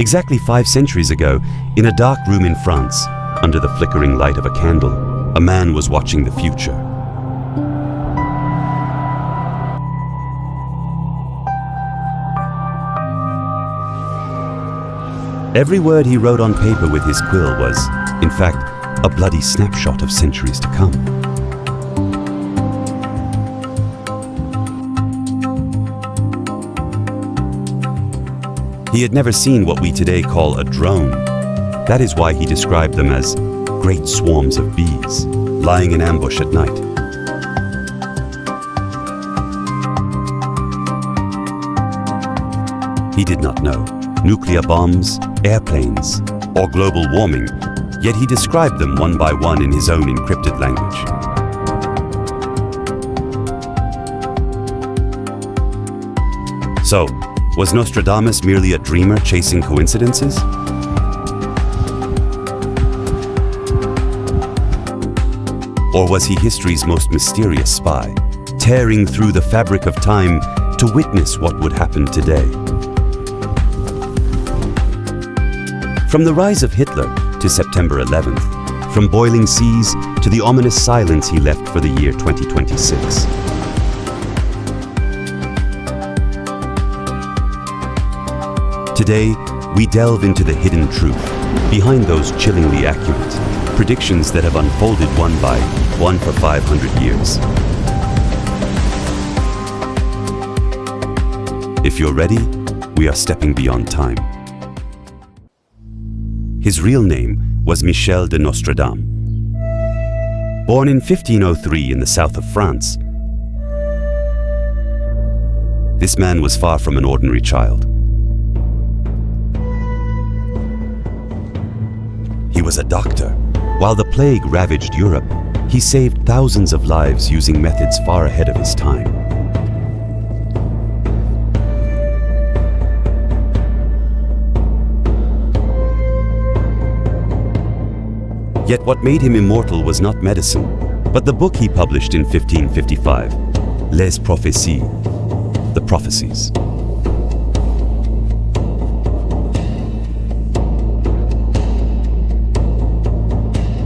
Exactly 5 centuries ago, in a dark room in France, under the flickering light of a candle, a man was watching the future. Every word he wrote on paper with his quill was, in fact, a bloody snapshot of centuries to come. He had never seen what we today call a drone. That is why he described them as great swarms of bees, lying in ambush at night. He did not know nuclear bombs, airplanes, or global warming, yet he described them one by one in his own encrypted language. So, was Nostradamus merely a dreamer chasing coincidences? Or was he history's most mysterious spy, tearing through the fabric of time to witness what would happen today? From the rise of Hitler to September 11th, from boiling seas to the ominous silence he left for the year 2026. Today, we delve into the hidden truth behind those chillingly accurate predictions that have unfolded one by one for 500 years. If you're ready, we are stepping beyond time. His real name was Michel de Nostradamus. Born in 1503 in the south of France, this man was far from an ordinary child. He was a doctor. While the plague ravaged Europe, he saved thousands of lives using methods far ahead of his time. Yet what made him immortal was not medicine, but the book he published in 1555, Les Prophecies, the Prophecies.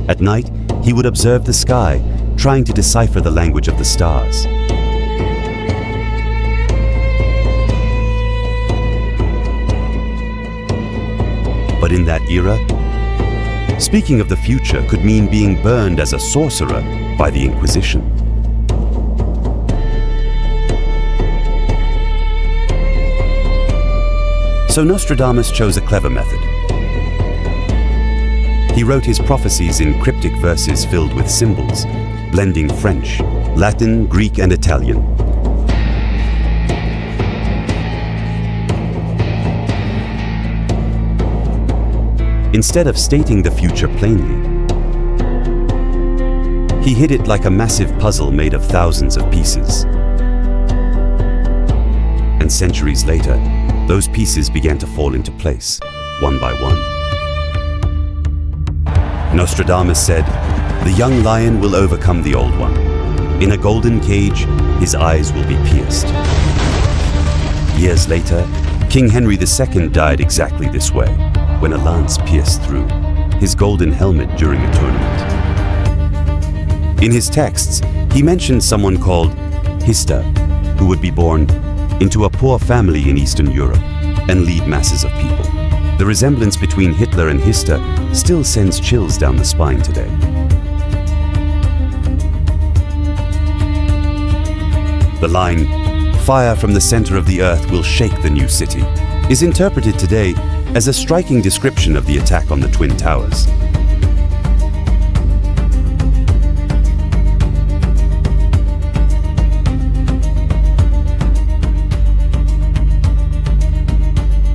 At night, he would observe the sky, trying to decipher the language of the stars. But in that era, speaking of the future could mean being burned as a sorcerer by the Inquisition. So Nostradamus chose a clever method. He wrote his prophecies in cryptic verses filled with symbols, blending French, Latin, Greek, and Italian. Instead of stating the future plainly, he hid it like a massive puzzle made of thousands of pieces. And centuries later, those pieces began to fall into place, one by one. Nostradamus said, "The young lion will overcome the old one. In a golden cage, his eyes will be pierced." Years later, King Henry II died exactly this way, when a lance pierced through his golden helmet during a tournament. In his texts, he mentioned someone called Hista, who would be born into a poor family in Eastern Europe and lead masses of people. The resemblance between Hitler and Hista still sends chills down the spine today. The line, "Fire from the center of the earth will shake the new city," is interpreted today as a striking description of the attack on the Twin Towers.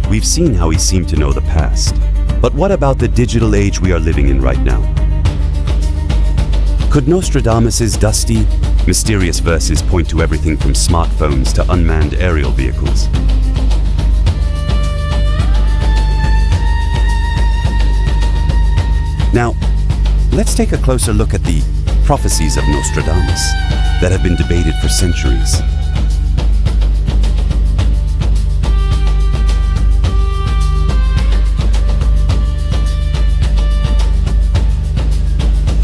We've seen how he seemed to know the past. But what about the digital age we are living in right now? Could Nostradamus's dusty, mysterious verses point to everything from smartphones to unmanned aerial vehicles? Now, let's take a closer look at the prophecies of Nostradamus that have been debated for centuries.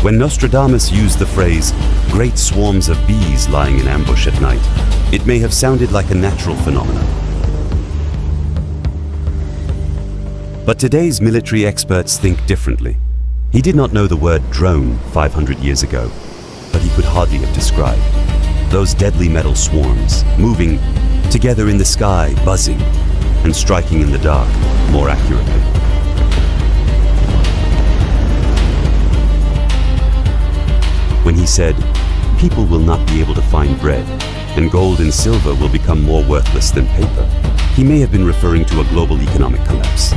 When Nostradamus used the phrase, "great swarms of bees lying in ambush at night," it may have sounded like a natural phenomenon. But today's military experts think differently. He did not know the word drone 500 years ago, but he could hardly have described those deadly metal swarms moving together in the sky, buzzing and striking in the dark more accurately. When he said, "People will not be able to find bread, and gold and silver will become more worthless than paper," he may have been referring to a global economic collapse.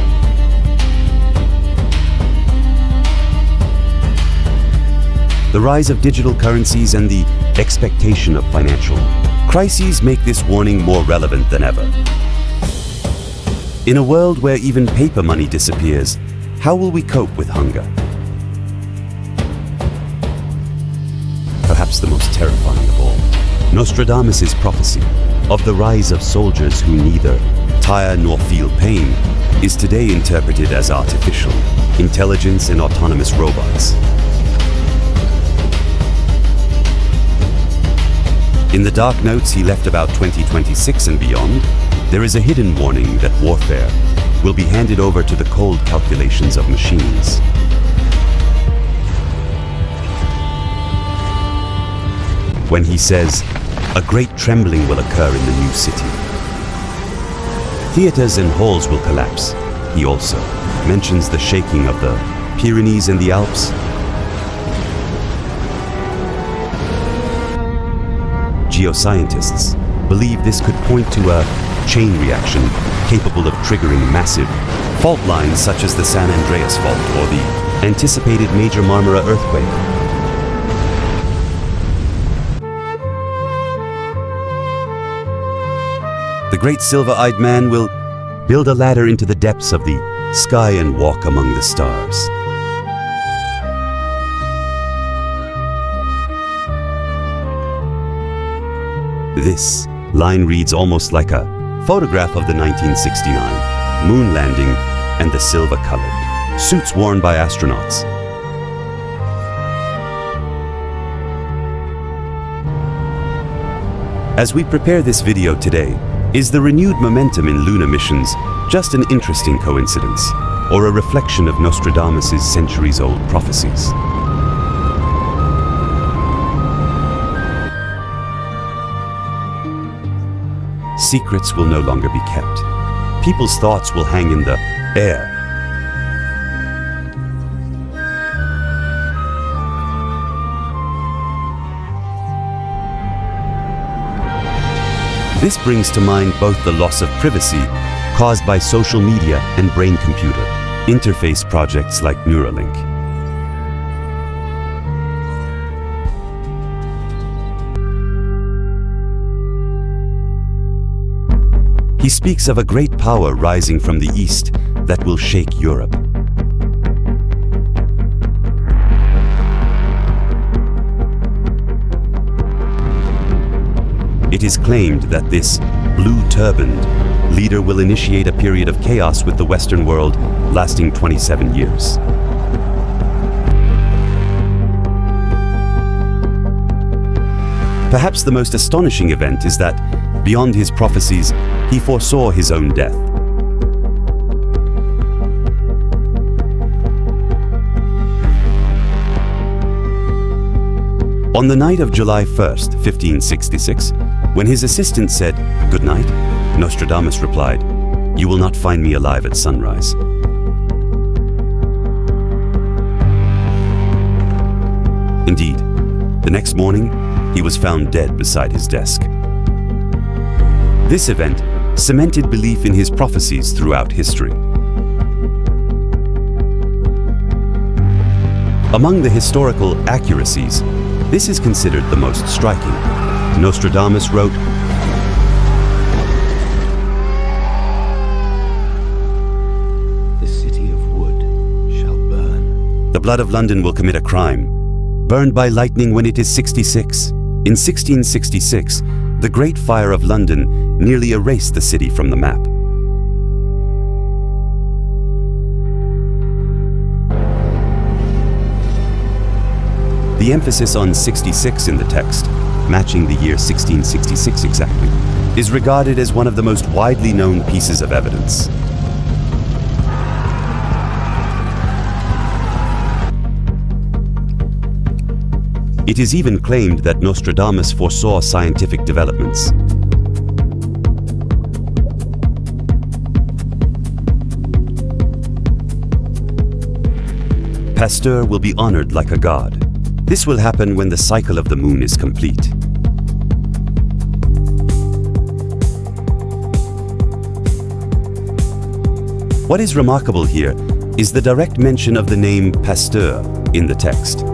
The rise of digital currencies and the expectation of financial crises make this warning more relevant than ever. In a world where even paper money disappears, how will we cope with hunger? Perhaps the most terrifying of all, Nostradamus' prophecy of the rise of soldiers who neither tire nor feel pain is today interpreted as artificial intelligence and autonomous robots. In the dark notes he left about 2026 and beyond, there is a hidden warning that warfare will be handed over to the cold calculations of machines. When he says, "A great trembling will occur in the new city. Theaters and halls will collapse," he also mentions the shaking of the Pyrenees and the Alps. Geoscientists believe this could point to a chain reaction capable of triggering massive fault lines such as the San Andreas Fault or the anticipated major Marmara earthquake. The great silver-eyed man will build a ladder into the depths of the sky and walk among the stars. This line reads almost like a photograph of the 1969 moon landing and the silver-colored suits worn by astronauts. As we prepare this video today, is the renewed momentum in lunar missions just an interesting coincidence, or a reflection of Nostradamus' centuries-old prophecies? Secrets will no longer be kept. People's thoughts will hang in the air. This brings to mind both the loss of privacy caused by social media and brain-computer interface projects like Neuralink. He speaks of a great power rising from the east that will shake Europe. It is claimed that this blue-turbaned leader will initiate a period of chaos with the Western world lasting 27 years. Perhaps the most astonishing event is that, beyond his prophecies, he foresaw his own death. On the night of July 1st, 1566, when his assistant said, "Good night," Nostradamus replied, "You will not find me alive at sunrise." Indeed, the next morning, he was found dead beside his desk. This event cemented belief in his prophecies throughout history. Among the historical accuracies, this is considered the most striking. Nostradamus wrote, "The city of wood shall burn. The blood of London will commit a crime, burned by lightning when it is 66. In 1666, the Great Fire of London nearly erased the city from the map. The emphasis on 66 in the text, matching the year 1666 exactly, is regarded as one of the most widely known pieces of evidence. It is even claimed that Nostradamus foresaw scientific developments. Pasteur will be honored like a god. This will happen when the cycle of the moon is complete. What is remarkable here is the direct mention of the name Pasteur in the text.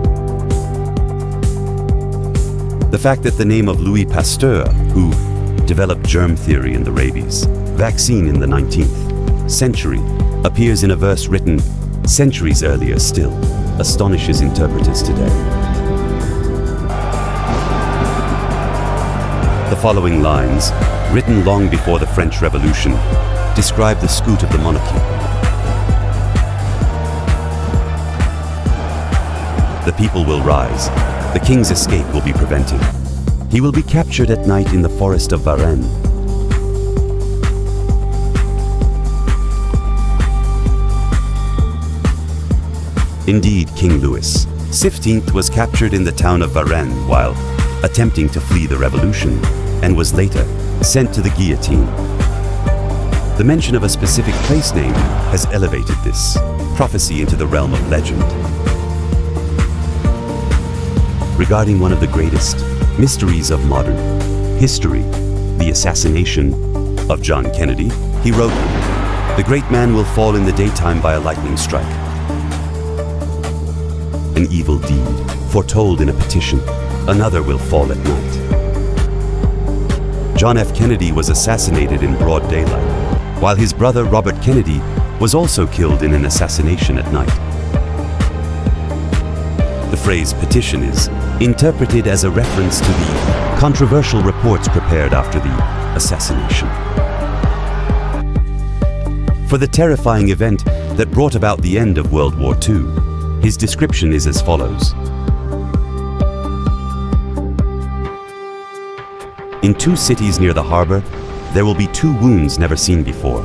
The fact that the name of Louis Pasteur, who developed germ theory in the rabies vaccine in the 19th century, appears in a verse written centuries earlier still, astonishes interpreters today. The following lines, written long before the French Revolution, describe the scoot of the monarchy. The people will rise. The king's escape will be prevented. He will be captured at night in the forest of Varennes. Indeed, King Louis XV was captured in the town of Varennes while attempting to flee the revolution, and was later sent to the guillotine. The mention of a specific place name has elevated this prophecy into the realm of legend. Regarding one of the greatest mysteries of modern history, the assassination of John Kennedy, he wrote, "The great man will fall in the daytime by a lightning strike. An evil deed, foretold in a petition, another will fall at night." John F. Kennedy was assassinated in broad daylight, while his brother Robert Kennedy was also killed in an assassination at night. The phrase petition is interpreted as a reference to the controversial reports prepared after the assassination. For the terrifying event that brought about the end of World War II, his description is as follows. In 2 cities near the harbor, there will be 2 wounds never seen before.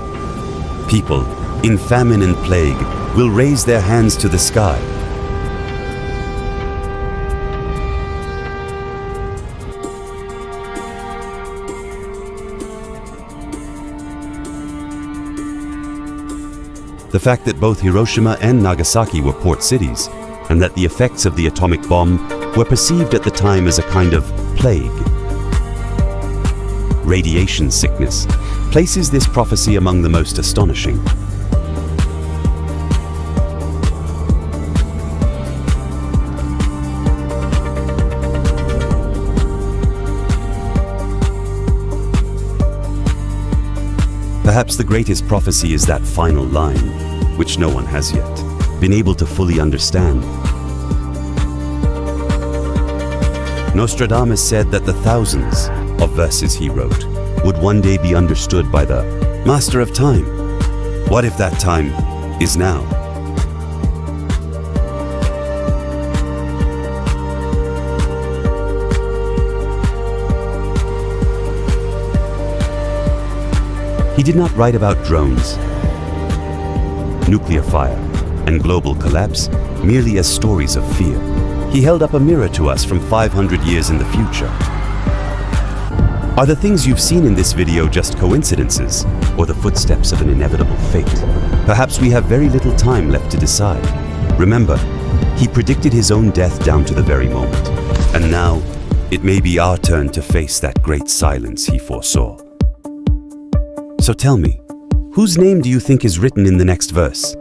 People, in famine and plague, will raise their hands to the sky. The fact that both Hiroshima and Nagasaki were port cities, and that the effects of the atomic bomb were perceived at the time as a kind of plague, radiation sickness, places this prophecy among the most astonishing. Perhaps the greatest prophecy is that final line, which no one has yet been able to fully understand. Nostradamus said that the thousands of verses he wrote would one day be understood by the Master of Time. What if that time is now? He did not write about drones, nuclear fire, and global collapse merely as stories of fear. He held up a mirror to us from 500 years in the future. Are the things you've seen in this video just coincidences, or the footsteps of an inevitable fate? Perhaps we have very little time left to decide. Remember, he predicted his own death down to the very moment. And now, it may be our turn to face that great silence he foresaw. So tell me, whose name do you think is written in the next verse?